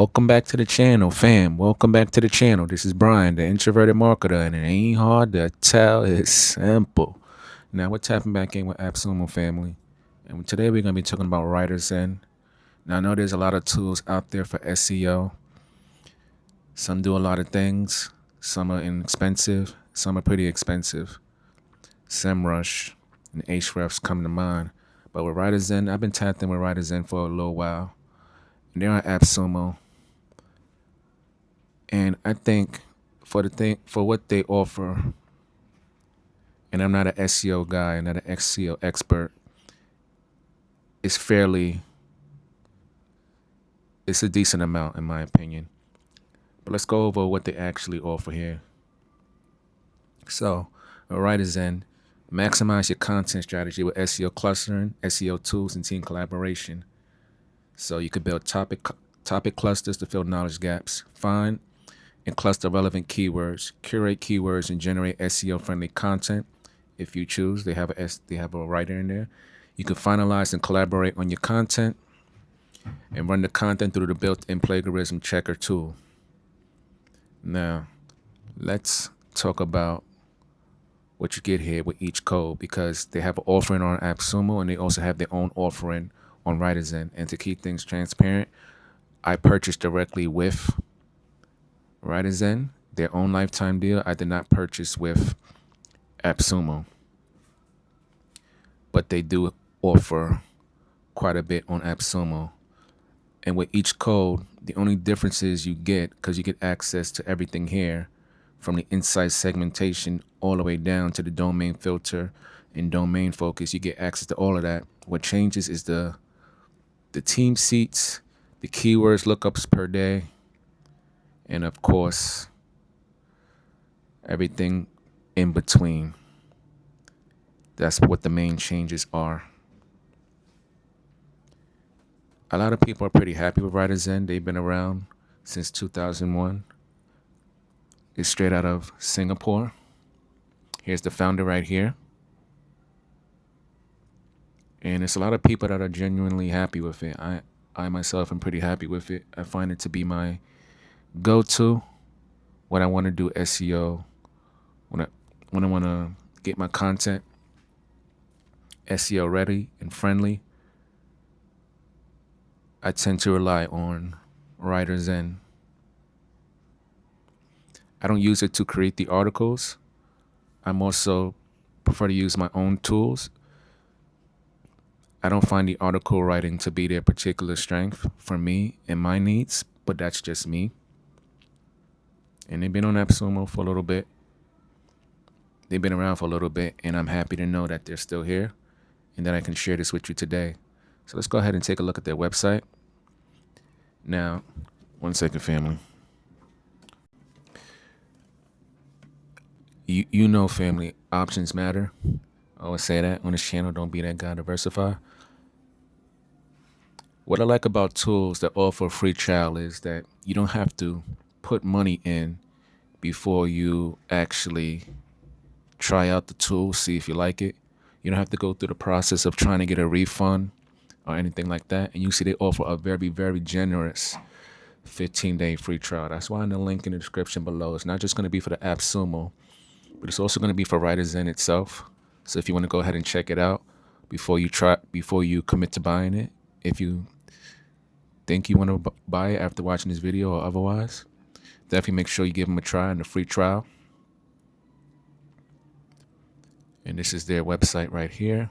Welcome back to the channel, fam. Welcome back to the channel. This is Brian, the introverted marketer, and it ain't hard to tell. It's simple. Now we're tapping back in with AppSumo family, and today we're gonna be talking about WriterZen. Now I know there's a lot of tools out there for SEO. Some do a lot of things. Some are inexpensive. Some are pretty expensive. SEMrush and Ahrefs come to mind. But with WriterZen, I've been tapped in with WriterZen for a little while. And they're on AppSumo. And I think for what they offer, and I'm not an SEO guy, not an SEO expert, it's it's a decent amount in my opinion. But let's go over what they actually offer here. So, WriterZen, maximize your content strategy with SEO clustering, SEO tools, and team collaboration. So you could build topic clusters to fill knowledge gaps, find and cluster relevant keywords, curate keywords, and generate SEO-friendly content. If you choose, they have a writer in there. You can finalize and collaborate on your content, and run the content through the built-in plagiarism checker tool. Now, let's talk about what you get here with each code, because they have an offering on AppSumo and they also have their own offering on WriterZen. And to keep things transparent, I purchased directly with WriterZen, their own lifetime deal. I did not purchase with AppSumo, but they do offer quite a bit on AppSumo. And with each code, the only differences you get, because you get access to everything here, from the insight segmentation all the way down to the domain filter and domain focus, you get access to all of that. What changes is the team seats, the keywords lookups per day, and of course, everything in between. That's what the main changes are. A lot of people are pretty happy with WriterZen. They've been around since 2001. It's straight out of Singapore. Here's the founder right here. And it's a lot of people that are genuinely happy with it. I myself am pretty happy with it. I find it to be my go-to when I want to do SEO, when I want to get my content SEO ready and friendly. I tend to rely on WriterZen. I don't use it to create the articles. I'm also prefer to use my own tools. I don't find the article writing to be their particular strength for me and my needs, but that's just me. And they've been on AppSumo for a little bit. They've been around for a little bit, and I'm happy to know that they're still here and that I can share this with you today. So let's go ahead and take a look at their website. Now, one second, family. You know, family, options matter. I always say that on this channel, don't be that guy, diversify. What I like about tools that offer a free trial is that you don't have to put money in before you actually try out the tool, see if you like it. You don't have to go through the process of trying to get a refund or anything like that. And you see they offer a very, very generous 15-day free trial. That's why in the link in the description below, it's not just going to be for the AppSumo, but it's also going to be for WriterZen itself. So if you want to go ahead and check it out before you commit to buying it, if you think you want to buy it after watching this video or otherwise, definitely make sure you give them a try and a free trial. And this is their website right here.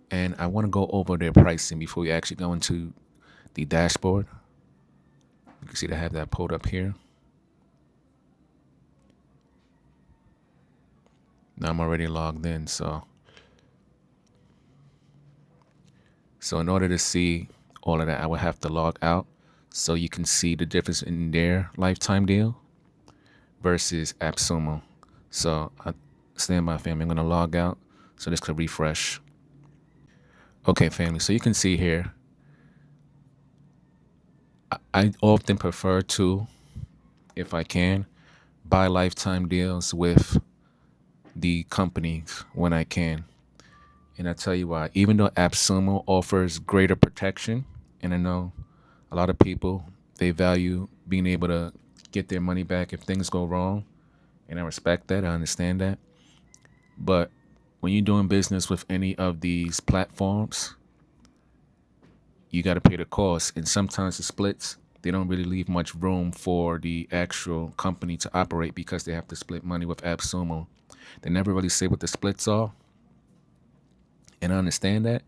And I want to go over their pricing before we actually go into the dashboard. You can see they have that pulled up here. Now I'm already logged in, so in order to see all of that, I would have to log out so you can see the difference in their lifetime deal versus AppSumo. So stand by, family. I'm going to log out so this could refresh. Okay, family, so you can see here, I often prefer to, if I can, buy lifetime deals with the companies when I can. And I tell you why. Even though AppSumo offers greater protection And I know a lot of people, they value being able to get their money back if things go wrong. And I respect that. I understand that. But when you're doing business with any of these platforms, you got to pay the cost. And sometimes the splits, they don't really leave much room for the actual company to operate because they have to split money with AppSumo. They never really say what the splits are. And I understand that.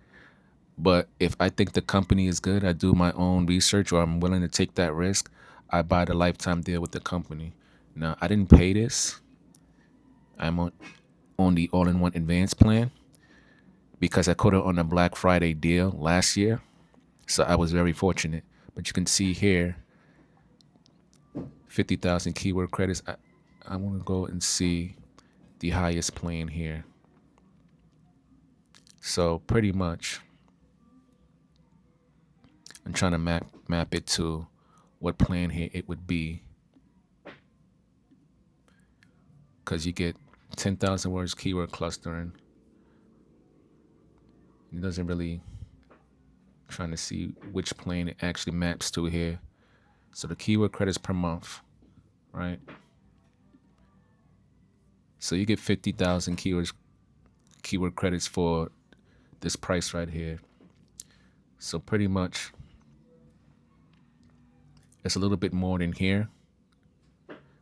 But if I think the company is good, I do my own research or I'm willing to take that risk, I buy the lifetime deal with the company. Now, I didn't pay this. I'm on the all-in-one advanced plan because I caught it on a Black Friday deal last year. So I was very fortunate. But you can see here, 50,000 keyword credits. I want to go and see the highest plan here. So pretty much, I'm trying to map it to what plan here it would be. Because you get 10,000 words keyword clustering. It doesn't really, trying to see which plan it actually maps to here. So the keyword credits per month, right? So you get 50,000 keyword credits for this price right here. So pretty much, it's a little bit more than here.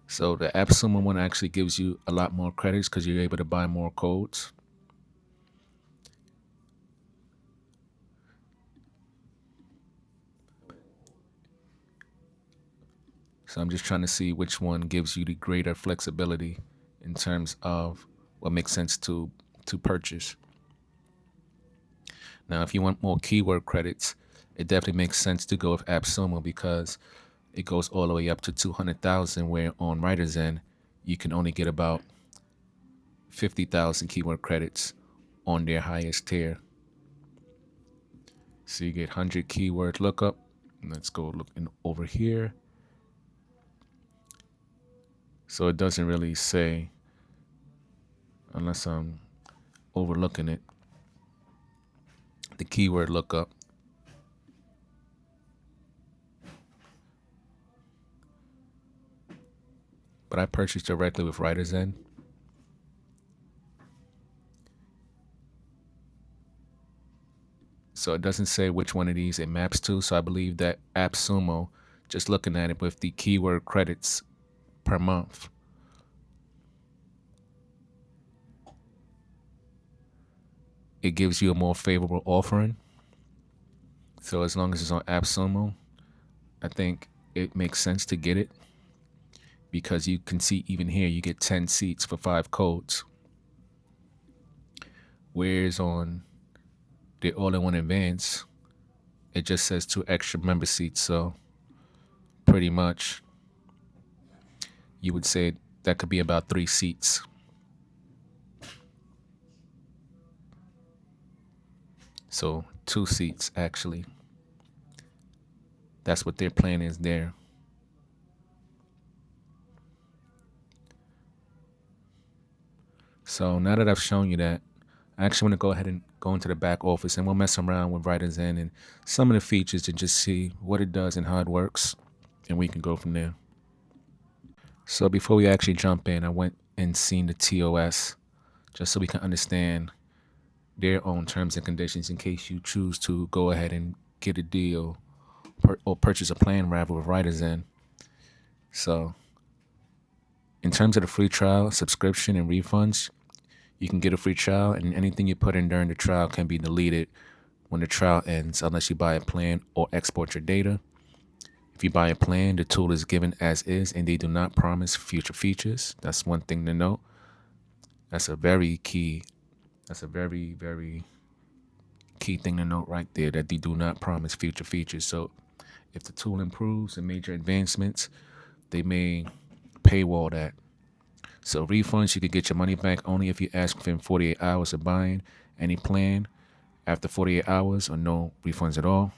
So the AppSumo one actually gives you a lot more credits because you're able to buy more codes. So I'm just trying to see which one gives you the greater flexibility in terms of what makes sense to purchase. Now, if you want more keyword credits, it definitely makes sense to go with AppSumo because it goes all the way up to 200,000, where on WriterZen, you can only get about 50,000 keyword credits on their highest tier. So you get 100 keyword lookup. Let's go looking over here. So it doesn't really say, unless I'm overlooking it, the keyword lookup. But I purchased directly with WriterZen. So it doesn't say which one of these it maps to. So I believe that AppSumo, just looking at it with the keyword credits per month, it gives you a more favorable offering. So as long as it's on AppSumo, I think it makes sense to get it because you can see even here you get 10 seats for 5 codes. Whereas on the all-in-one advance, it just says 2 extra member seats. So pretty much you would say that could be about 3 seats. So 2 seats actually. That's what their plan is there. So now that I've shown you that, I actually want to go ahead and go into the back office and we'll mess around with WriterZen and some of the features to just see what it does and how it works. And we can go from there. So before we actually jump in, I went and seen the TOS just so we can understand their own terms and conditions in case you choose to go ahead and get a deal or purchase a plan rather with WriterZen. So in terms of the free trial, subscription, and refunds, you can get a free trial, and anything you put in during the trial can be deleted when the trial ends unless you buy a plan or export your data. If you buy a plan, the tool is given as is and they do not promise future features. That's one thing to note. That's a very, very key thing to note right there, that they do not promise future features. So if the tool improves and major advancements, they may paywall that. So refunds, you can get your money back only if you ask within 48 hours of buying any plan. After 48 hours, or no refunds at all.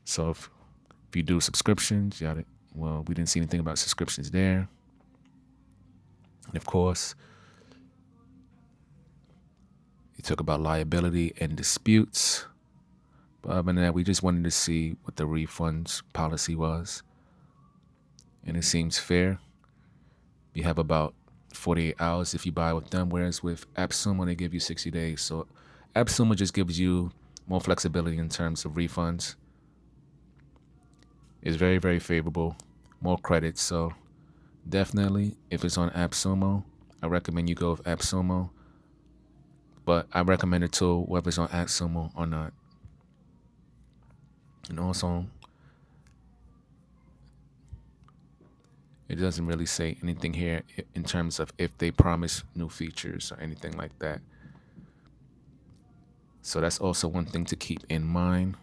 So if you do subscriptions, well, we didn't see anything about subscriptions there. And of course, you talk about liability and disputes. But other than that, we just wanted to see what the refunds policy was. And it seems fair. You have about 48 hours if you buy with them, whereas with AppSumo, they give you 60 days. So AppSumo just gives you more flexibility in terms of refunds. It's very, very favorable, more credits. So definitely, if it's on AppSumo, I recommend you go with AppSumo. But I recommend it to whether it's on AppSumo or not. And also, it doesn't really say anything here in terms of if they promise new features or anything like that. So that's also one thing to keep in mind,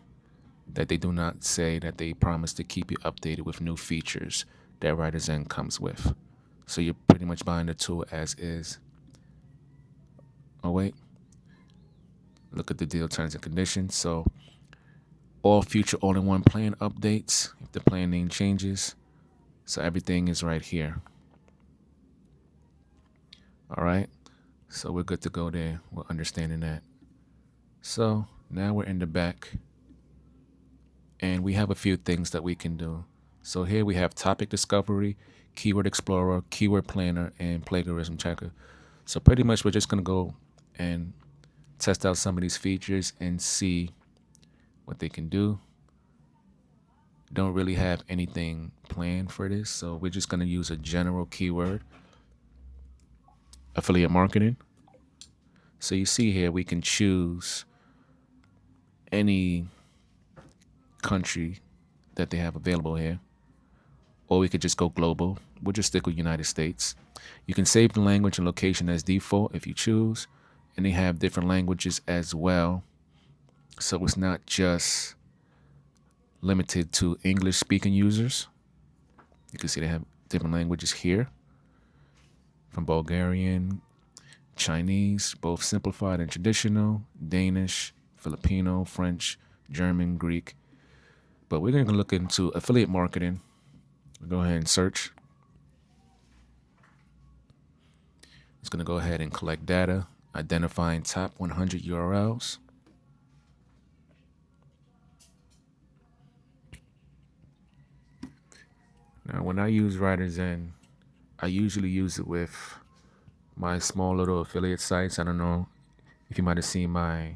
that they do not say that they promise to keep you updated with new features that WriterZen comes with. So you're pretty much buying the tool as is. Oh wait, look at the deal terms and conditions. So all future all-in-one plan updates, if the plan name changes, so everything is right here. All right, so we're good to go there. We're understanding that. So now we're in the back, and we have a few things that we can do. So here we have topic discovery, keyword explorer, keyword planner, and plagiarism checker. So pretty much we're just going to go and test out some of these features and see what they can do. Don't really have anything planned for this, so we're just going to use a general keyword, affiliate marketing. So you see here we can choose any country that they have available here, or we could just go global. We'll just stick with United States. You can save the language and location as default if you choose, and they have different languages as well. So it's not just limited to English speaking users. You can see they have different languages here, from Bulgarian, Chinese, both simplified and traditional, Danish, Filipino, French, German, Greek. But we're going to look into affiliate marketing. We'll go ahead and search. It's going to go ahead and collect data, identifying top 100 URLs. Now, when I use WriterZen, I usually use it with my small little affiliate sites. I don't know if you might have seen my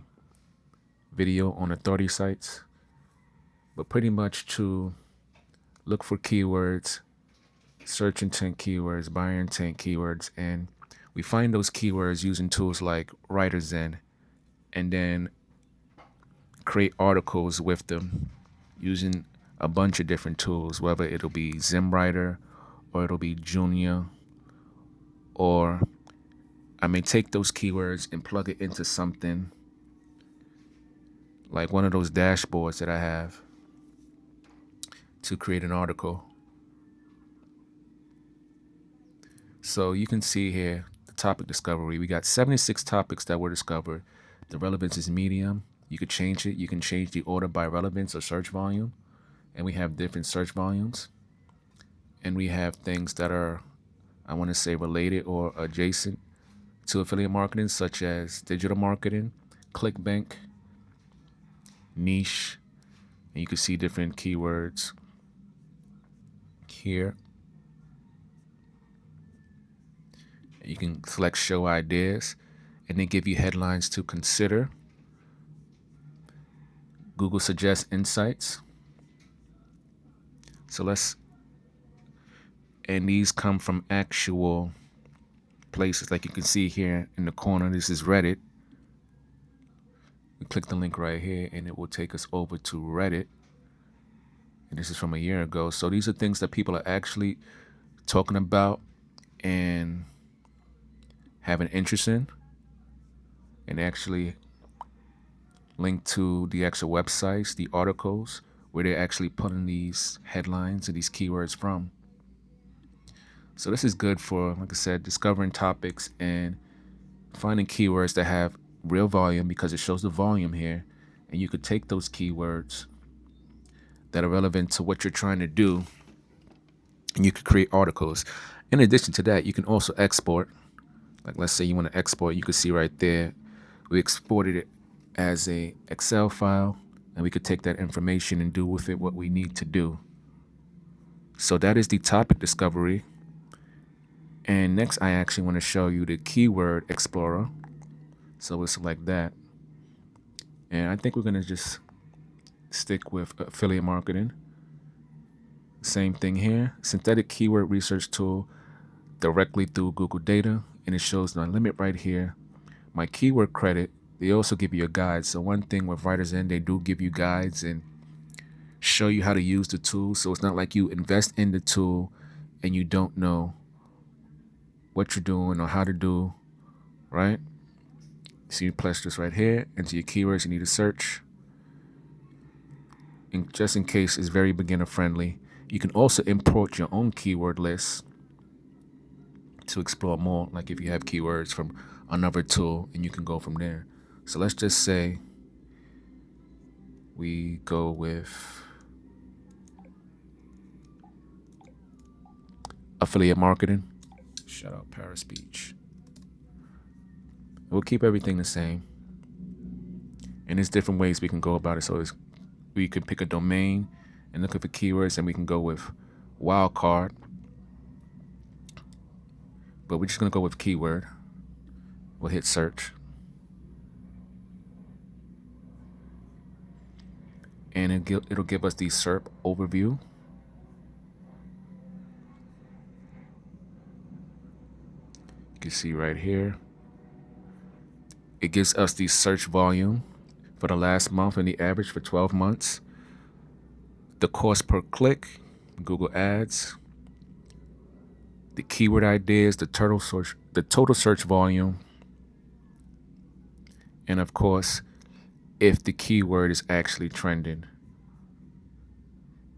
video on authority sites, but pretty much to look for keywords, search intent keywords, buyer intent keywords, and we find those keywords using tools like WriterZen, and then create articles with them using a bunch of different tools, whether it'll be ZimWriter or it'll be Junior, or I may take those keywords and plug it into something like one of those dashboards that I have to create an article. So you can see here the topic discovery. We got 76 topics that were discovered. The relevance is medium. You could change it. You can change the order by relevance or search volume. And we have different search volumes. And we have things that are, I want to say, related or adjacent to affiliate marketing, such as digital marketing, ClickBank, niche, and you can see different keywords here. You can select show ideas, and they give you headlines to consider. Google suggests insights. So and these come from actual places, like you can see here in the corner. This is Reddit. We click the link right here and it will take us over to Reddit. And this is from a year ago. So these are things that people are actually talking about and have an interest in, and actually link to the actual websites, the articles, where they're actually pulling these headlines and these keywords from. So this is good for, like I said, discovering topics and finding keywords that have real volume, because it shows the volume here, and you could take those keywords that are relevant to what you're trying to do, and you could create articles. In addition to that, you can also export. Like, let's say you want to export, you can see right there, we exported it as a Excel file, and we could take that information and do with it what we need to do. So that is the topic discovery. And next, I actually want to show you the keyword explorer. So we'll select that. And I think we're going to just stick with affiliate marketing. Same thing here. Synthetic keyword research tool directly through Google data. And it shows my limit right here. My keyword credit. They also give you a guide. So one thing with WriterZen, they do give you guides and show you how to use the tool. So it's not like you invest in the tool and you don't know what you're doing or how to do, right? So you press this right here, into your keywords you need to search. And just in case, it's very beginner friendly. You can also import your own keyword list to explore more, like if you have keywords from another tool, and you can go from there. So let's just say we go with affiliate marketing. Shout out Paris Beach. We'll keep everything the same. And there's different ways we can go about it. So we could pick a domain and look at the keywords, and we can go with wildcard. But we're just going to go with keyword. We'll hit search. And it'll give us the SERP overview. You can see right here. It gives us the search volume for the last month and the average for 12 months. The cost per click, Google Ads, the keyword ideas, the total search volume, and of course, if the keyword is actually trending.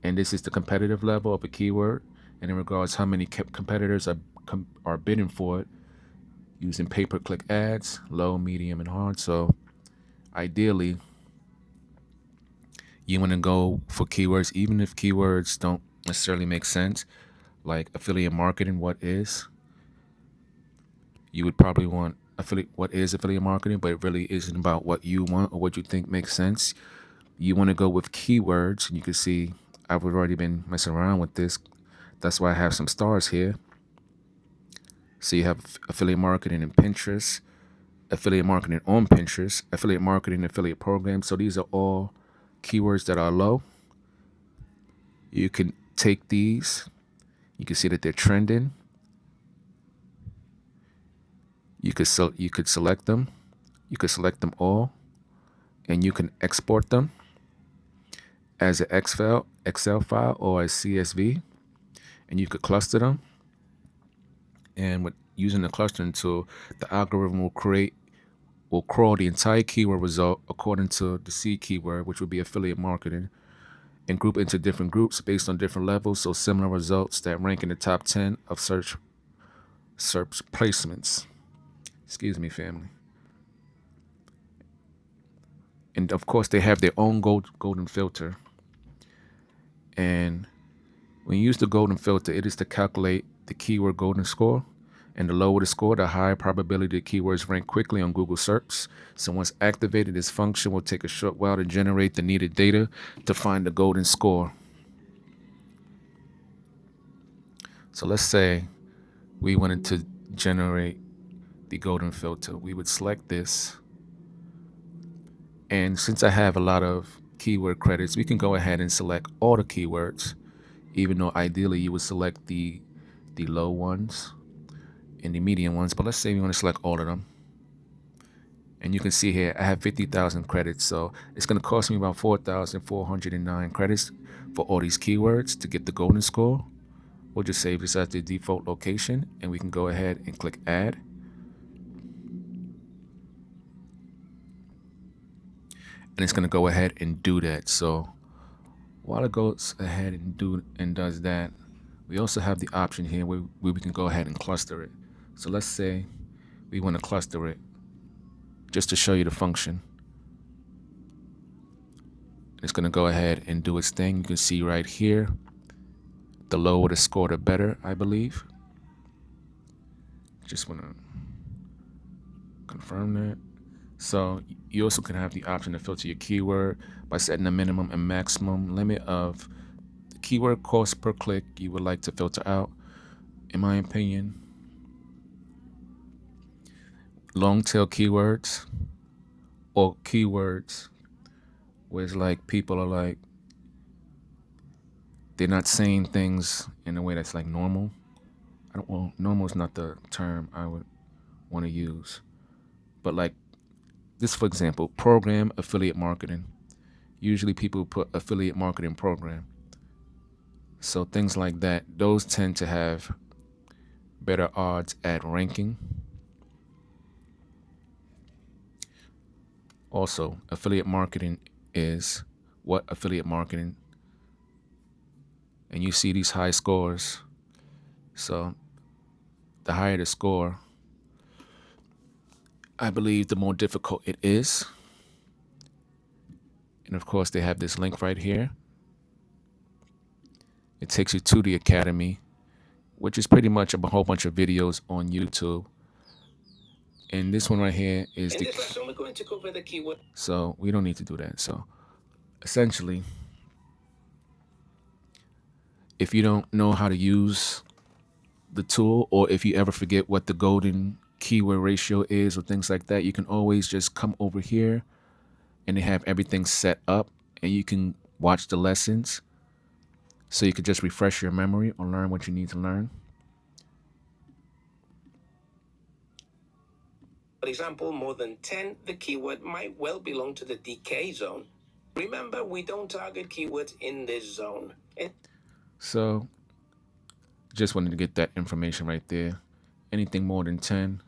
And this is the competitive level of a keyword, and in regards how many competitors are bidding for it using pay-per-click ads, low, medium, and hard. So ideally, you want to go for keywords, even if keywords don't necessarily make sense, like affiliate marketing. What is? You would probably want what is affiliate marketing, but it really isn't about what you want or what you think makes sense. You want to go with keywords, and you can see I've already been messing around with this. That's why I have some stars here. So you have affiliate marketing in Pinterest, affiliate marketing on Pinterest, affiliate marketing, affiliate programs. So these are all keywords that are low. You can take these. You can see that they're trending. You could select them. You could select them all, and you can export them as an Excel file or a CSV, and you could cluster them. And with using the clustering tool, the algorithm will crawl the entire keyword result according to the seed keyword, which would be affiliate marketing, and group into different groups based on different levels. So similar results that rank in the top 10 of search placements. Excuse me, family. And of course, they have their own golden filter. And when you use the golden filter, it is to calculate the keyword golden score. And the lower the score, the higher probability the keywords rank quickly on Google search. So once activated, this function will take a short while to generate the needed data to find the golden score. So let's say we wanted to generate the golden filter. We would select this. And since I have a lot of keyword credits, we can go ahead and select all the keywords, even though ideally you would select the low ones and the medium ones. But let's say we want to select all of them. And you can see here, I have 50,000 credits. So it's going to cost me about 4,409 credits for all these keywords to get the golden score. We'll just save this as the default location, and we can go ahead and click add. And it's going to go ahead and do that. So while it goes ahead and does that, we also have the option here where we can go ahead and cluster it. So let's say we want to cluster it, just to show you the function. It's going to go ahead and do its thing. You can see right here, the lower the score, the better, I believe. Just want to confirm that. So You also can have the option to filter your keyword by setting a minimum and maximum limit of the keyword cost per click you would like to filter out. In my opinion, long tail keywords or keywords where it's like people are like, they're not saying things in a way that's like normal. Normal is not the term I would want to use. But like this, for example, program affiliate marketing. Usually people put affiliate marketing program. So things like that, those tend to have better odds at ranking. Also, affiliate marketing is what affiliate marketing, and you see these high scores. So the higher the score, I believe the more difficult it is. And of course, they have this link right here. It takes you to the academy, which is pretty much a whole bunch of videos on YouTube. And this one right here is in this lesson, we're going to cover the keyword. So we don't need to do that. So essentially, if you don't know how to use the tool, or if you ever forget what the golden keyword ratio is or things like that, you can always just come over here and they have everything set up and you can watch the lessons. So you could just refresh your memory or learn what you need to learn. For example, more than 10, the keyword might well belong to the decay zone. Remember, we don't target keywords in this zone. So just wanted to get that information right there. Anything more than 10,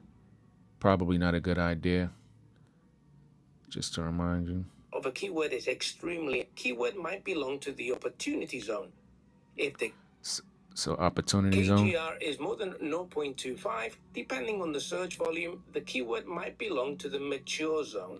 probably not a good idea. Just to remind you. Of a keyword is extremely, keyword might belong to the opportunity zone. If the So opportunity zone. KGR is more than 0.25, depending on the search volume, the keyword might belong to the mature zone.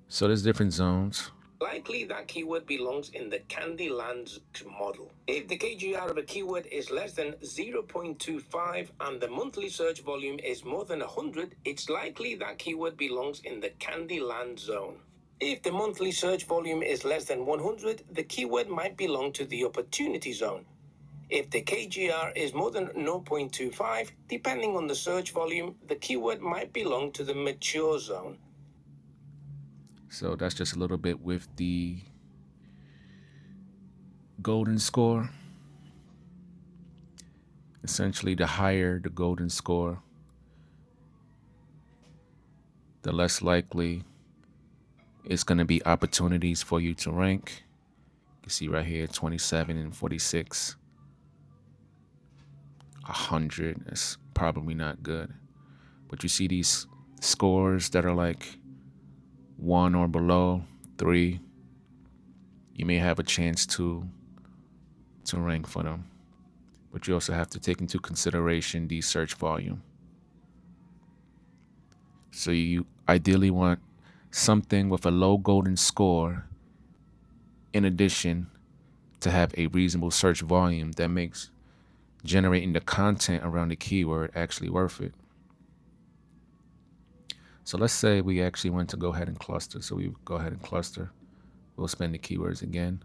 So there's different zones. Likely that keyword belongs in the Candyland model. If the KGR of a keyword is less than 0.25 and the monthly search volume is more than 100, it's likely that keyword belongs in the Candyland zone. If the monthly search volume is less than 100, the keyword might belong to the opportunity zone. If the KGR is more than 0.25, depending on the search volume, the keyword might belong to the mature zone. So that's just a little bit with the golden score. Essentially, the higher the golden score, the less likely it's going to be opportunities for you to rank. You can see right here, 27 and 46. 100, that's probably not good. But you see these scores that are like 1 or below, 3, you may have a chance to rank for them. But you also have to take into consideration the search volume. So you ideally want something with a low golden score, in addition to have a reasonable search volume that makes generating the content around the keyword actually worth it. So let's say we actually want to go ahead and cluster. So we go ahead and cluster. We'll spend the keywords again.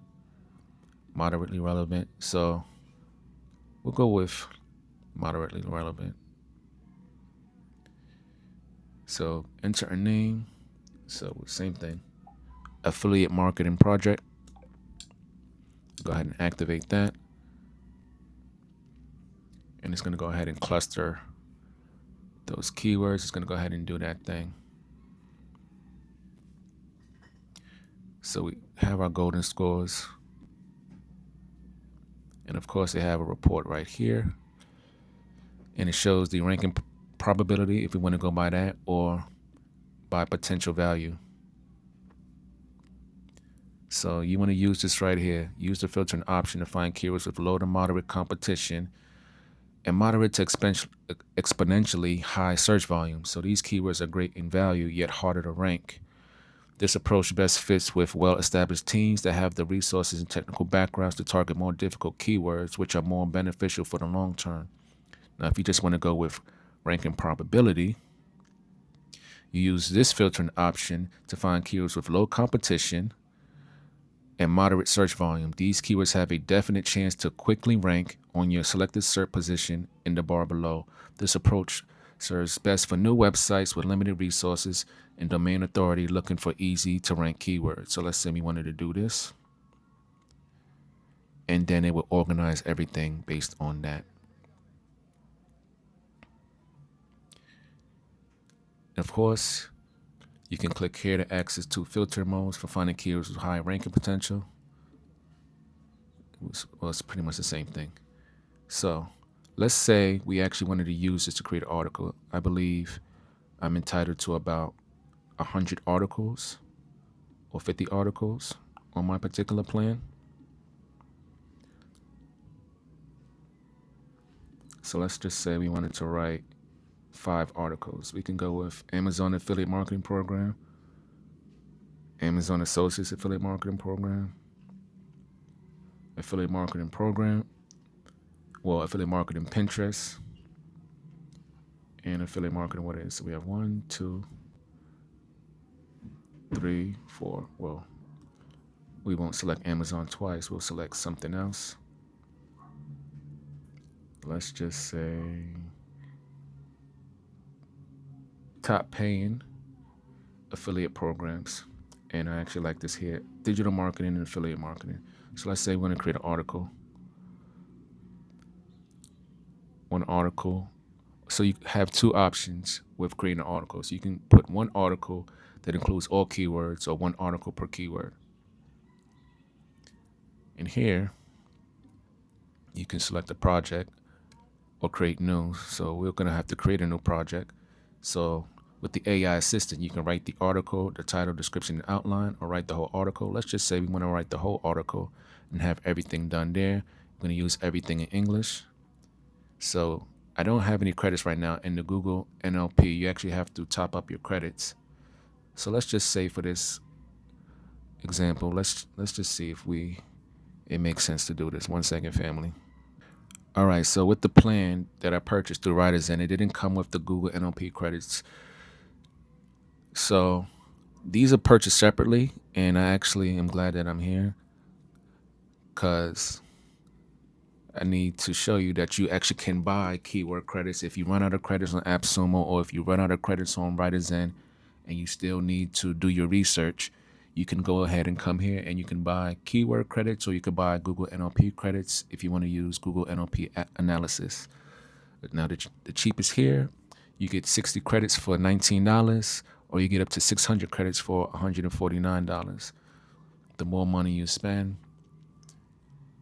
Moderately relevant. So we'll go with moderately relevant. So enter a name. So same thing. Affiliate marketing project. Go ahead and activate that. And it's going to go ahead and cluster those keywords. It's going to go ahead and do that thing. So we have our golden scores. And of course, they have a report right here. And it shows the ranking probability if we want to go by that, or by potential value. So you want to use this right here. Use the filtering option to find keywords with low to moderate competition and moderate to exponentially high search volume. So these keywords are great in value, yet harder to rank. This approach best fits with well-established teams that have the resources and technical backgrounds to target more difficult keywords, which are more beneficial for the long term. Now, if you just want to go with ranking probability, You use this filtering option to find keywords with low competition and moderate search volume. These keywords have a definite chance to quickly rank on your selected search position in the bar below. This approach serves best for new websites with limited resources and domain authority looking for easy to rank keywords. So let's say we wanted to do this, and then it will organize everything based on that. Of course, you can click here to access two filter modes for finding keywords with high ranking potential. Well, it's pretty much the same thing. So let's say we actually wanted to use this to create an article. I believe I'm entitled to about 100 articles or 50 articles on my particular plan. So let's just say we wanted to write 5 articles. We can go with Amazon Affiliate Marketing Program, Amazon Associates Affiliate Marketing Program, Affiliate Marketing Program, Affiliate Marketing Pinterest, and Affiliate Marketing, what is? So we have 1, 2, 3, 4. Well, we won't select Amazon twice. We'll select something else. Let's just say top paying affiliate programs. And I actually like this here, digital marketing and affiliate marketing. So let's say we want to create an article. One article. So you have 2 options with creating an article. So you can put one article that includes all keywords or one article per keyword. And here, you can select a project or create new. So we're going to have to create a new project. So with the AI assistant, you can write the article, the title, description, and outline, or write the whole article. Let's just say we want to write the whole article and have everything done there. I'm going to use everything in English. So I don't have any credits right now. In the Google NLP, you actually have to top up your credits. So let's just say for this example, let's just see if it makes sense to do this. 1 second, family. All right, so with the plan that I purchased through WriterZen, it didn't come with the Google NLP credits. So these are purchased separately, and I actually am glad that I'm here because I need to show you that you actually can buy keyword credits if you run out of credits on AppSumo, or if you run out of credits on WriterZen and you still need to do your research. You can go ahead and come here and you can buy keyword credits, or you could buy Google NLP credits if you want to use Google NLP analysis. Now, the cheapest here, you get 60 credits for $19, or you get up to 600 credits for $149. The more money you spend,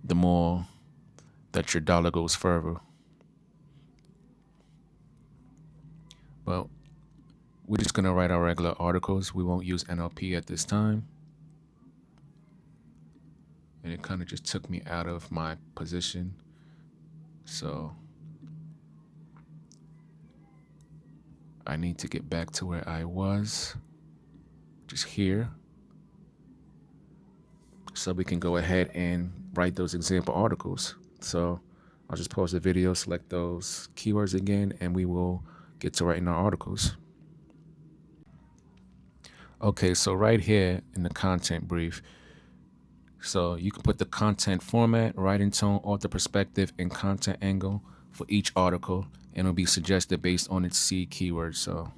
the more that your dollar goes further. Well, we're just going to write our regular articles. We won't use NLP at this time. And it kind of just took me out of my position. So I need to get back to where I was, just here. So we can go ahead and write those example articles. So I'll just pause the video, select those keywords again, and we will get to writing our articles. Okay, so right here in the content brief, so you can put the content format, writing tone, author perspective, and content angle for each article, and it'll be suggested based on its seed keywords. So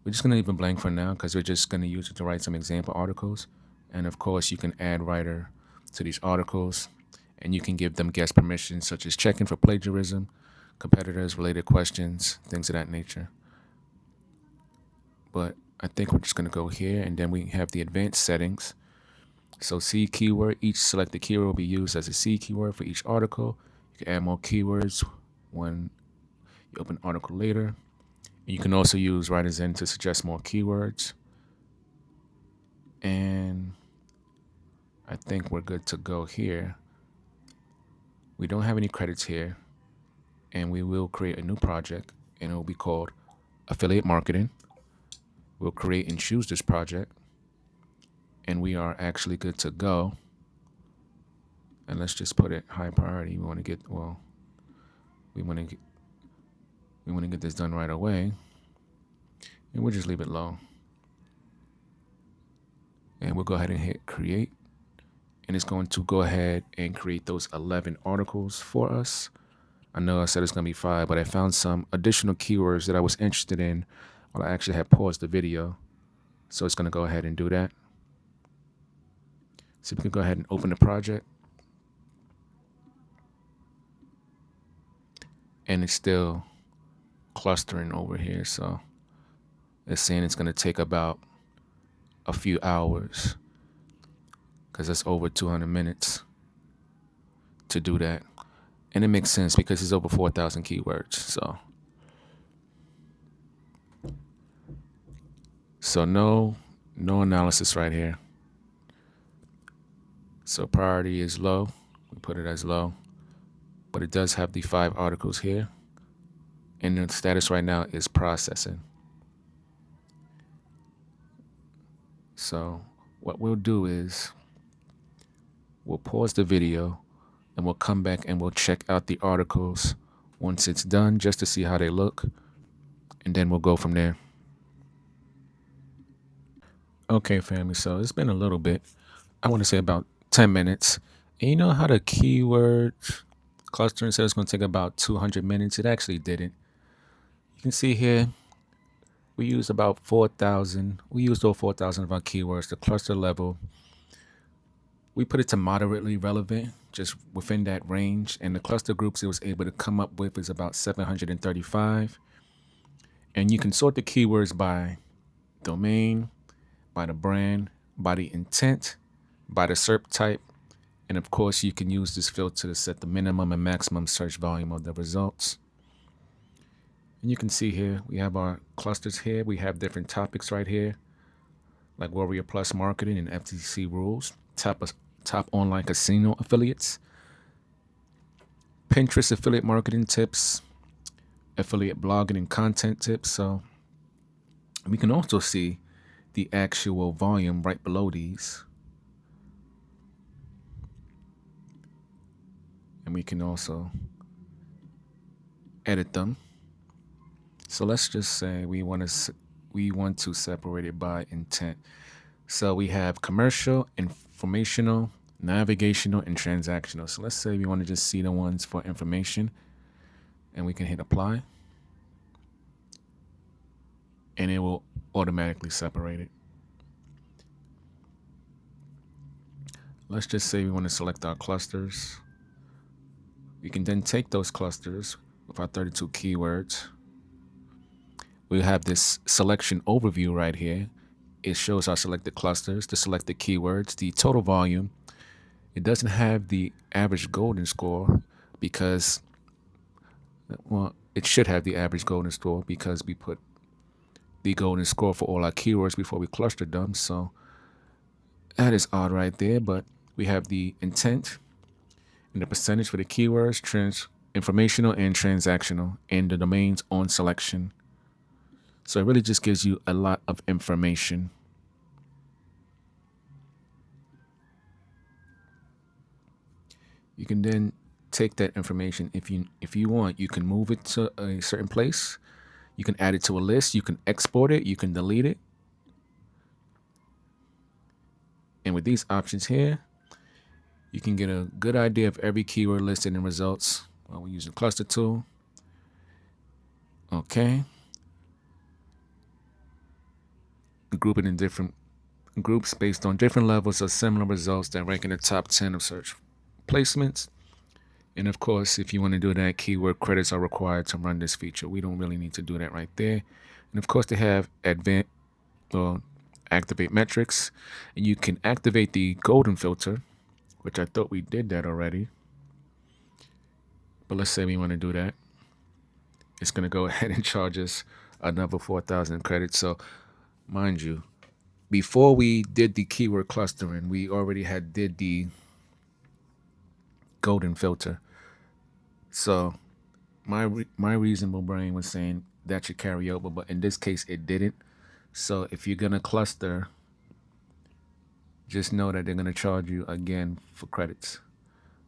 we're just going to leave it blank for now because we're just going to use it to write some example articles. And of course, you can add writer to these articles, and you can give them guest permissions such as checking for plagiarism, competitors, related questions, things of that nature. But I think we're just going to go here, and then we have the advanced settings. So seed keyword, each selected keyword will be used as a seed keyword for each article. You can add more keywords when you open the article later. You can also use WriterZen to suggest more keywords. And I think we're good to go here. We don't have any credits here, and we will create a new project, and it will be called Affiliate Marketing. We'll create and choose this project, and we are actually good to go. And let's just put it high priority. We want to get this done right away. And we'll just leave it low. And we'll go ahead and hit create. And it's going to go ahead and create those 11 articles for us. I know I said it's going to be 5, but I found some additional keywords that I was interested in while I actually had paused the video. So it's going to go ahead and do that. So we can go ahead and open the project. And it's still clustering over here. So it's saying it's going to take about a few hours because it's over 200 minutes to do that. And it makes sense because it's over 4,000 keywords. So no analysis right here. So priority is low. We put it as low, but it does have the 5 articles here. And the status right now is processing. So what we'll do is we'll pause the video and we'll come back and we'll check out the articles once it's done just to see how they look. And then we'll go from there. Okay, family. So it's been a little bit. I want to say about 10 minutes. And you know how the keyword clustering said it's going to take about 200 minutes? It actually didn't. You can see here, we used about 4,000. We used over 4,000 of our keywords. The cluster level, we put it to moderately relevant, just within that range. And the cluster groups it was able to come up with is about 735. And you can sort the keywords by domain, by the brand, by the intent, by the SERP type. And of course, you can use this filter to set the minimum and maximum search volume of the results. And you can see here, we have our clusters here. We have different topics right here, like Warrior Plus marketing and FTC rules, top online casino affiliates, Pinterest affiliate marketing tips, affiliate blogging and content tips. So we can also see the actual volume right below these. And we can also edit them. So let's just say we want to separate it by intent. So we have commercial, informational, navigational, and transactional. So let's say we want to just see the ones for information, and we can hit apply, and it will automatically separate it. Let's just say we want to select our clusters. We can then take those clusters with our 32 keywords. We have this selection overview right here. It shows our selected clusters, the selected keywords, the total volume. It doesn't have the average golden score because, well, it should have the average golden score because we put the golden score for all our keywords before we clustered them. So that is odd right there, but we have the intent and the percentage for the keywords, informational and transactional, and the domains on selection. So it really just gives you a lot of information. You can then take that information if you want. You can move it to a certain place. You can add it to a list. You can export it. You can delete it. And with these options here, you can get a good idea of every keyword listed in results while we're using the cluster tool. Okay. Group it in different groups based on different levels of similar results that rank in the top 10 of search placements. And of course, if you want to do that, keyword credits are required to run this feature. We don't really need to do that right there. And of course, they have activate metrics, and you can activate the golden filter, which I thought we did that already. But let's say we want to do that. It's going to go ahead and charge us another 4,000 credits. So mind you, before we did the keyword clustering, we already did the golden filter. So my reasonable brain was saying that should carry over, but in this case it didn't. So if you're gonna cluster, just know that they're gonna charge you again for credits.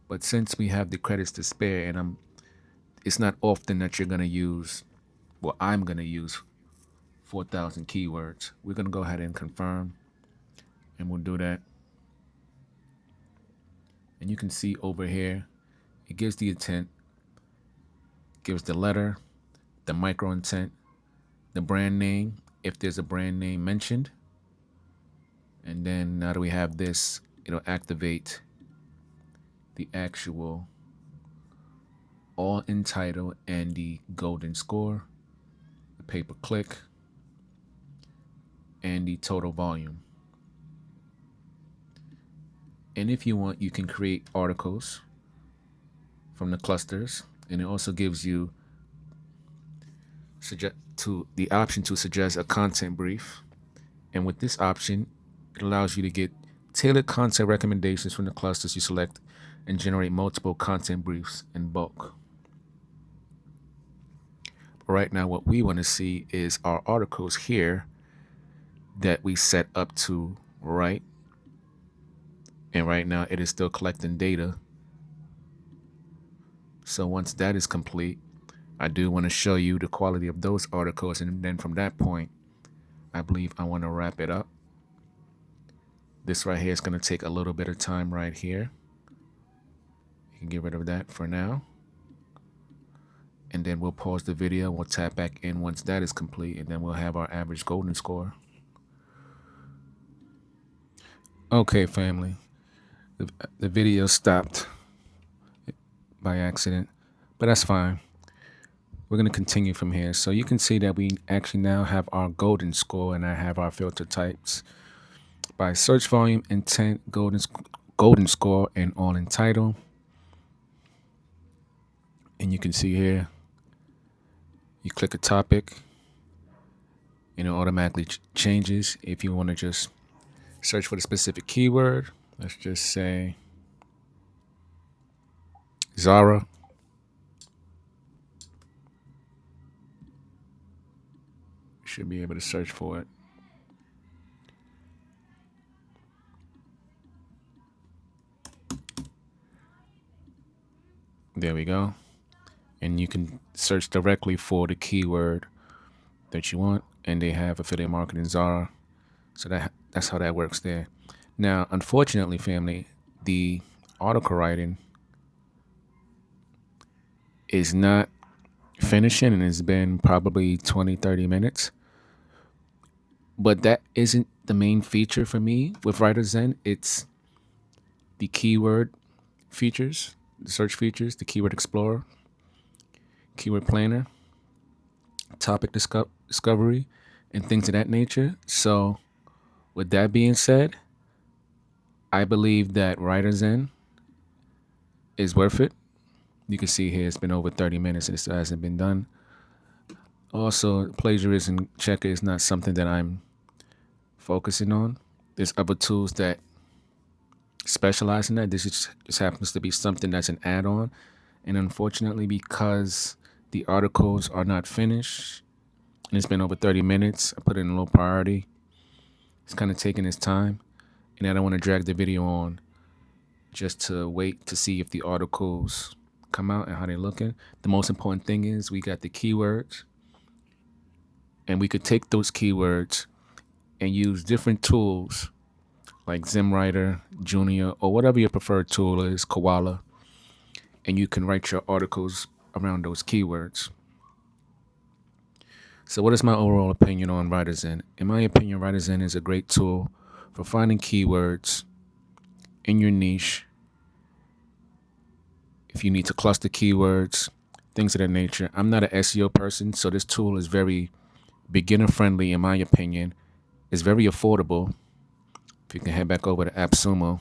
But since we have the credits to spare, and it's not often that you're gonna use, well, I'm gonna use 4,000 keywords. We're going to go ahead and confirm, and we'll do that. And you can see over here, it gives the intent, gives the letter, the micro intent, the brand name, if there's a brand name mentioned. And then now that we have this, it'll activate the actual all in title and the golden score, the pay-per-click, and the total volume. And if you want, you can create articles from the clusters, and it also gives you the option to suggest a content brief. And with this option, it allows you to get tailored content recommendations from the clusters you select and generate multiple content briefs in bulk. Right now, what we want to see is our articles here that we set up to write. And right now it is still collecting data. So once that is complete, I do want to show you the quality of those articles. And then from that point, I believe I want to wrap it up. This right here is going to take a little bit of time right here. You can get rid of that for now. And then we'll pause the video. We'll tap back in once that is complete. And then we'll have our average golden score. Okay, family. The video stopped by accident, but that's fine. We're going to continue from here. So you can see that we actually now have our golden score, and I have our filter types by search volume, intent, golden score, and all in title. And you can see here, you click a topic, and it automatically changes. If you want to just search for the specific keyword, let's just say Zara. Should be able to search for it. There we go. And you can search directly for the keyword that you want, and they have affiliate marketing Zara. So that's how that works there. Now, unfortunately, family, the article writing is not finishing, and it's been probably 20-30 minutes. But that isn't the main feature for me with WriterZen. It's the keyword features, the search features, the keyword explorer, keyword planner, topic discovery, and things of that nature. So with that being said, I believe that WriterZen is worth it. You can see here it's been over 30 minutes and it still hasn't been done. Also, plagiarism checker is not something that I'm focusing on. There's other tools that specialize in that. This just happens to be something that's an add-on. And unfortunately, because the articles are not finished and it's been over 30 minutes, I put it in low priority. It's kind of taking its time, and I don't want to drag the video on just to wait to see if the articles come out and how they're looking. The most important thing is we got the keywords, and we could take those keywords and use different tools like ZimWriter, Junior, or whatever your preferred tool is, Koala, and you can write your articles around those keywords. So what is my overall opinion on WriterZen? In my opinion, WriterZen is a great tool for finding keywords in your niche. If you need to cluster keywords, things of that nature. I'm not an SEO person, so this tool is very beginner friendly in my opinion. It's very affordable. If you can head back over to AppSumo,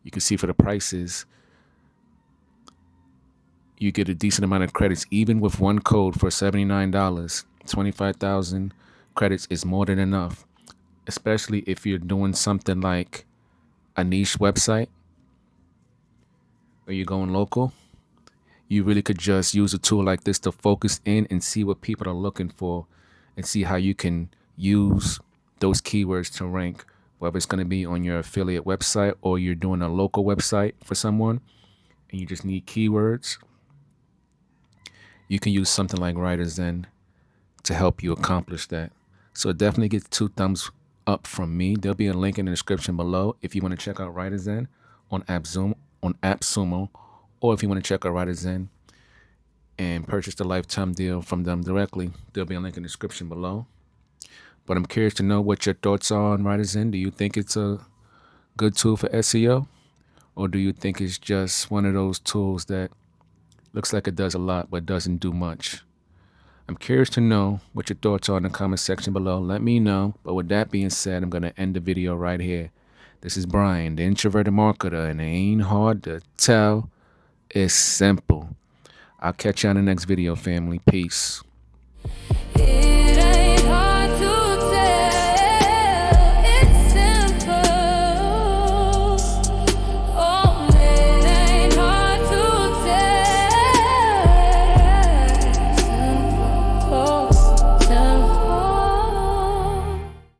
you can see for the prices, you get a decent amount of credits. Even with one code for $79, 25,000 credits is more than enough, especially if you're doing something like a niche website or you're going local. You really could just use a tool like this to focus in and see what people are looking for and see how you can use those keywords to rank, whether it's going to be on your affiliate website or you're doing a local website for someone and you just need keywords. You can use something like WriterZen to help you accomplish that. So definitely get 2 thumbs up from me. There'll be a link in the description below if you want to check out WriterZen on AppSumo, or if you want to check out WriterZen and purchase the lifetime deal from them directly. There'll be a link in the description below. But I'm curious to know what your thoughts are on WriterZen. Do you think it's a good tool for SEO, or do you think it's just one of those tools that looks like it does a lot but doesn't do much? I'm curious to know what your thoughts are in the comment section below. Let me know. But with that being said, I'm going to end the video right here. This is Brian, the introverted marketer, and it ain't hard to tell. It's simple. I'll catch you on the next video, family. Peace.